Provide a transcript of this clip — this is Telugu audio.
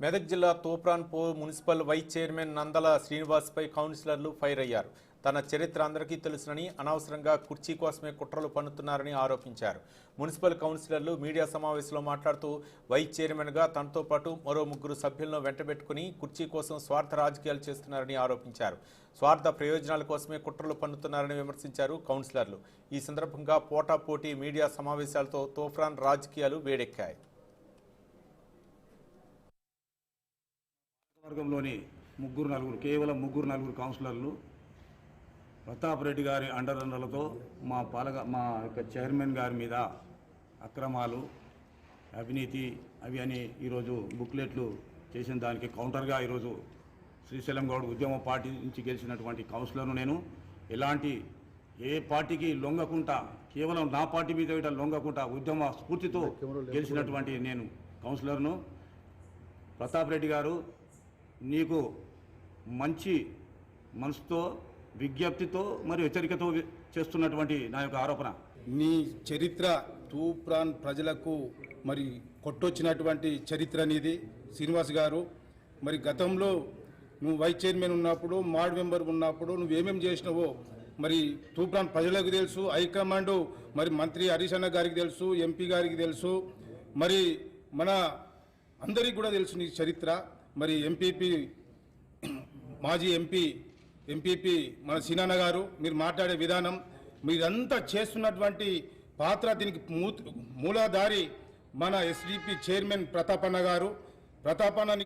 మెదక్ జిల్లా తూప్రాన్పూర్ మున్సిపల్ వైస్ చైర్మన్ నందల శ్రీనివాస్పై కౌన్సిలర్లు ఫైర్ అయ్యారు. తన చరిత్ర అందరికీ తెలుసునని, అనవసరంగా కుర్చీ కోసమే కుట్రలు పన్నుతున్నారని ఆరోపించారు. మున్సిపల్ కౌన్సిలర్లు మీడియా సమావేశంలో మాట్లాడుతూ వైస్ చైర్మన్గా తనతో పాటు మరో 3 సభ్యులను వెంటబెట్టుకుని కుర్చీ కోసం స్వార్థ రాజకీయాలు చేస్తున్నారని ఆరోపించారు. స్వార్థ ప్రయోజనాల కోసమే కుట్రలు పన్నుతున్నారని విమర్శించారు కౌన్సిలర్లు. ఈ సందర్భంగా పోటాపోటీ మీడియా సమావేశాలతో తూప్రాన్ రాజకీయాలు వేడెక్కాయి. వర్గంలోని కేవలం ముగ్గురు నలుగురు కౌన్సిలర్లు ప్రతాప్ రెడ్డి గారి అండదండలతో మా చైర్మన్ గారి మీద అక్రమాలు, అవినీతి అని ఈరోజు బుక్లెట్లు చేసిన దానికి కౌంటర్గా ఈరోజు శ్రీశైలం గౌడ్ ఉద్యమ పార్టీ నుంచి గెలిచినటువంటి కౌన్సిలర్ను నేను ఏ పార్టీకి లొంగకుండా కేవలం నా పార్టీ మీద లొంగకుండా ఉద్యమ స్ఫూర్తితో గెలిచినటువంటి నేను కౌన్సిలర్ను. ప్రతాప్ రెడ్డి గారు, నీకు మంచి మనసుతో, విజ్ఞప్తితో మరియు హెచ్చరికతో చేస్తున్నటువంటి నా యొక్క ఆరోపణ, నీ చరిత్ర తూప్రాన్ ప్రజలకు మరి కొట్టొచ్చినటువంటి చరిత్ర నీది శ్రీనివాస్ గారు. మరి గతంలో నువ్వు వైస్ చైర్మన్ ఉన్నప్పుడు, వార్డ్ మెంబర్ ఉన్నప్పుడు నువ్వేమేమి చేసినావో మరి తూప్రాన్ ప్రజలకు తెలుసు, హైకమాండ్ మరి మంత్రి హరీష్ అన్న గారికి తెలుసు, ఎంపీ గారికి తెలుసు, మరి మన అందరికీ కూడా తెలుసు నీ చరిత్ర. మరి మాజీ ఎంపీపీ మన సీనాన్న గారు, మీరు మాట్లాడే విధానం, మీరంతా చేస్తున్నటువంటి పాత్ర, దీనికి మూలాధారి మన ఎస్డిపి చైర్మన్ ప్రతాపన్న గారు. ప్రతాపన్న